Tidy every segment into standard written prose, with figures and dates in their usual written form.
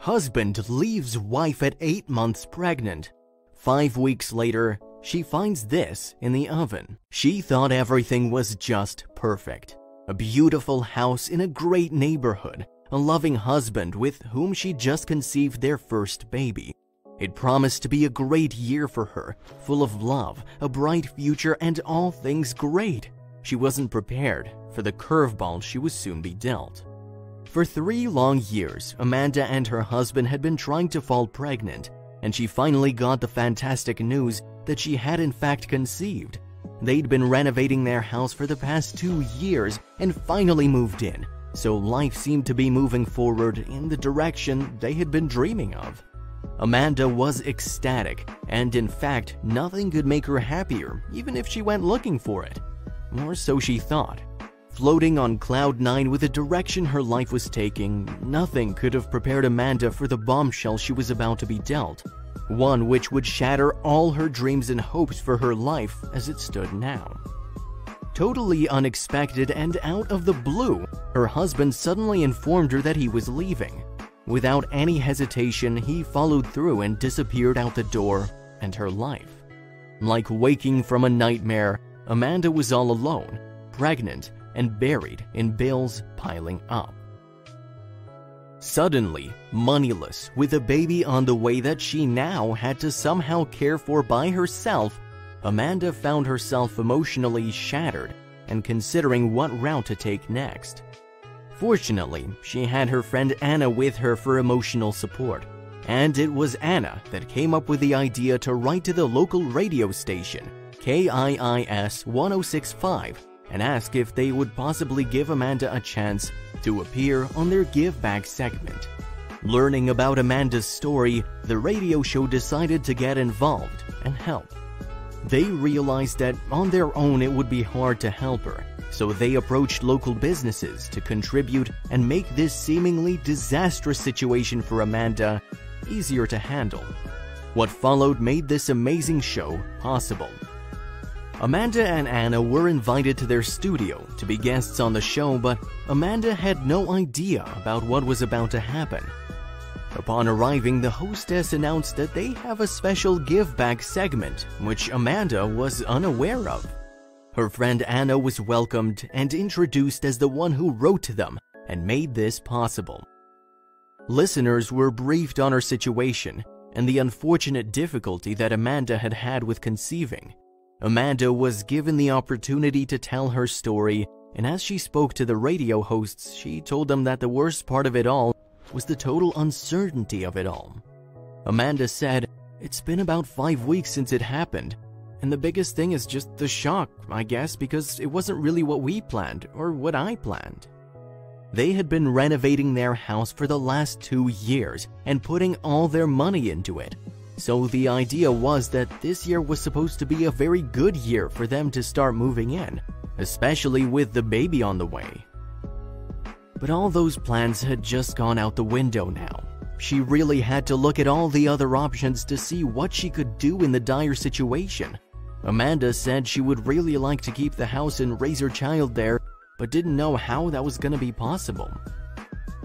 Husband leaves wife at 8 months pregnant. 5 weeks later, she finds this in the oven. She thought everything was just perfect. A beautiful house in a great neighborhood, a loving husband with whom she just conceived their first baby. It promised to be a great year for her, full of love, a bright future, and all things great. She wasn't prepared for the curveball she would soon be dealt. For 3 long years, Amanda and her husband had been trying to fall pregnant, and she finally got the fantastic news that she had in fact conceived. They'd been renovating their house for the past 2 years and finally moved in, so life seemed to be moving forward in the direction they had been dreaming of. Amanda was ecstatic, and in fact, nothing could make her happier, even if she went looking for it. Or so she thought. Floating on cloud 9 with the direction her life was taking, nothing could have prepared Amanda for the bombshell she was about to be dealt, one which would shatter all her dreams and hopes for her life as it stood now. Totally unexpected and out of the blue, her husband suddenly informed her that he was leaving. Without any hesitation, he followed through and disappeared out the door and her life. Like waking from a nightmare, Amanda was all alone, pregnant, and buried in bills piling up. Suddenly, moneyless, with a baby on the way that she now had to somehow care for by herself, Amanda found herself emotionally shattered and considering what route to take next. Fortunately, she had her friend Anna with her for emotional support, and it was Anna that came up with the idea to write to the local radio station, KIIS 1065, and ask if they would possibly give Amanda a chance to appear on their Give Back segment. Learning about Amanda's story, the radio show decided to get involved and help. They realized that on their own it would be hard to help her, so they approached local businesses to contribute and make this seemingly disastrous situation for Amanda easier to handle. What followed made this amazing show possible. Amanda and Anna were invited to their studio to be guests on the show, but Amanda had no idea about what was about to happen. Upon arriving, the hostess announced that they have a special Give Back segment, which Amanda was unaware of. Her friend Anna was welcomed and introduced as the one who wrote to them and made this possible. Listeners were briefed on her situation and the unfortunate difficulty that Amanda had had with conceiving. Amanda was given the opportunity to tell her story, and as she spoke to the radio hosts, she told them that the worst part of it all was the total uncertainty of it all. Amanda said, "It's been about 5 weeks since it happened, and the biggest thing is just the shock, I guess, because it wasn't really what we planned or what I planned." They had been renovating their house for the last 2 years and putting all their money into it. So the idea was that this year was supposed to be a very good year for them to start moving in, especially with the baby on the way. But all those plans had just gone out the window now. She really had to look at all the other options to see what she could do in the dire situation. Amanda said she would really like to keep the house and raise her child there, but didn't know how that was going to be possible.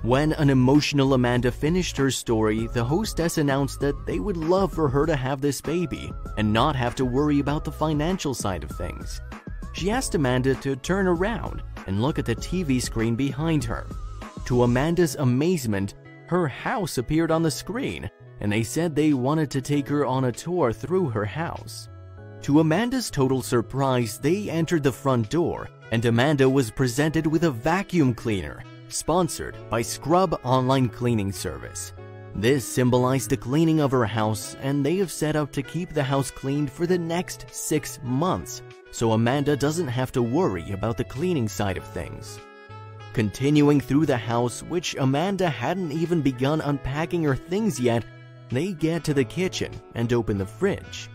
When an emotional Amanda finished her story, the hostess announced that they would love for her to have this baby and not have to worry about the financial side of things. She asked Amanda to turn around and look at the TV screen behind her. To Amanda's amazement, her house appeared on the screen, and they said they wanted to take her on a tour through her house. To Amanda's total surprise, they entered the front door, and Amanda was presented with a vacuum cleaner, sponsored by Scrub Online Cleaning Service. This symbolized the cleaning of her house, and they have set up to keep the house cleaned for the next 6 months, so Amanda doesn't have to worry about the cleaning side of things. Continuing through the house, which Amanda hadn't even begun unpacking her things yet, they get to the kitchen and open the fridge.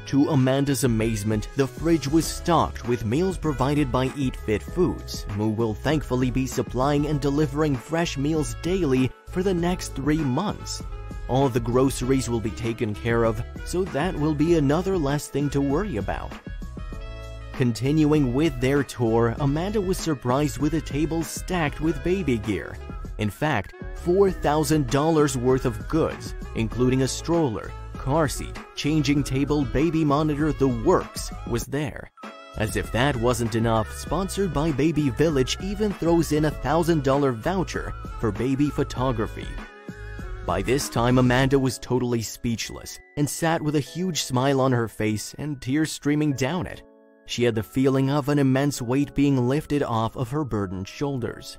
To Amanda's amazement, the fridge was stocked with meals provided by Eat Fit Foods, who will thankfully be supplying and delivering fresh meals daily for the next 3 months. All the groceries will be taken care of, so that will be another less thing to worry about. Continuing with their tour, Amanda was surprised with a table stacked with baby gear. In fact, $4,000 worth of goods, including a stroller, car seat, changing table, baby monitor, the works, was there. As if that wasn't enough, Sponsored by Baby Village even throws in a $1,000 voucher for baby photography. By this time, Amanda was totally speechless and sat with a huge smile on her face and tears streaming down it. She had the feeling of an immense weight being lifted off of her burdened shoulders.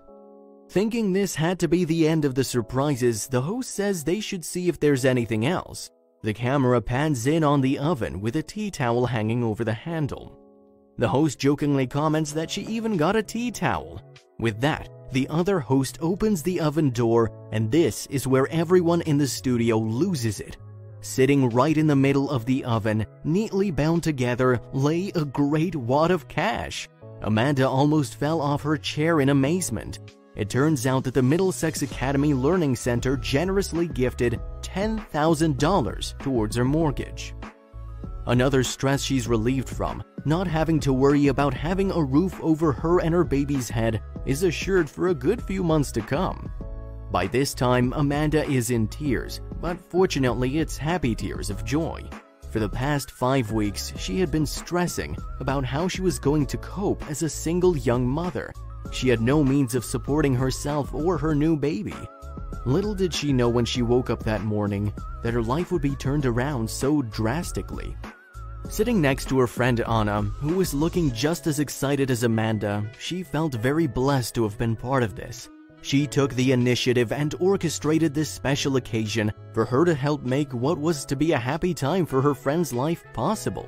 Thinking this had to be the end of the surprises, the host says they should see if there's anything else. The camera pans in on the oven with a tea towel hanging over the handle. The host jokingly comments that she even got a tea towel. With that, the other host opens the oven door, and this is where everyone in the studio loses it. Sitting right in the middle of the oven, neatly bound together, lay a great wad of cash. Amanda almost fell off her chair in amazement. It turns out that the Middlesex Academy Learning Center generously gifted $10,000 towards her mortgage. Another stress she's relieved from, not having to worry about having a roof over her and her baby's head, is assured for a good few months to come. By this time, Amanda is in tears, but fortunately it's happy tears of joy. For the past 5 weeks, she had been stressing about how she was going to cope as a single young mother. She had no means of supporting herself or her new baby. Little did she know when she woke up that morning that her life would be turned around so drastically. Sitting next to her friend Anna, who was looking just as excited as Amanda, she felt very blessed to have been part of this. She took the initiative and orchestrated this special occasion for her to help make what was to be a happy time for her friend's life possible.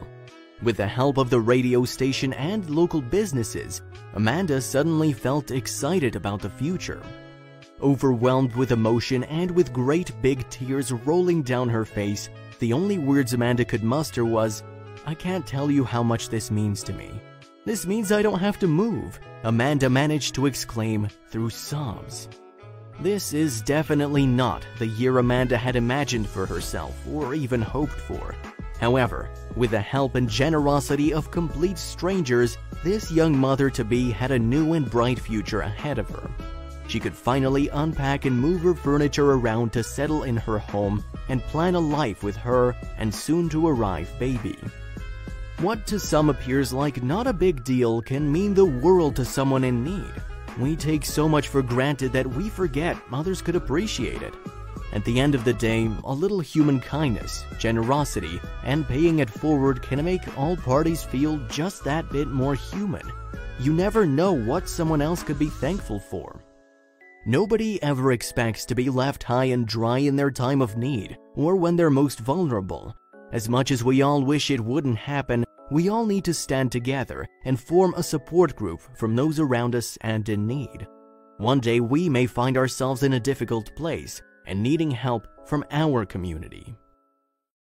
With the help of the radio station and local businesses, Amanda suddenly felt excited about the future. Overwhelmed with emotion and with great big tears rolling down her face, the only words Amanda could muster was, "I can't tell you how much this means to me. This means I don't have to move," Amanda managed to exclaim through sobs. This is definitely not the year Amanda had imagined for herself or even hoped for. However, with the help and generosity of complete strangers, this young mother-to-be had a new and bright future ahead of her. She could finally unpack and move her furniture around to settle in her home and plan a life with her and soon-to-arrive baby. What to some appears like not a big deal can mean the world to someone in need. We take so much for granted that we forget others could appreciate it. At the end of the day, a little human kindness, generosity, and paying it forward can make all parties feel just that bit more human. You never know what someone else could be thankful for. Nobody ever expects to be left high and dry in their time of need or when they're most vulnerable. As much as we all wish it wouldn't happen, we all need to stand together and form a support group from those around us and in need. One day we may find ourselves in a difficult place and needing help from our community.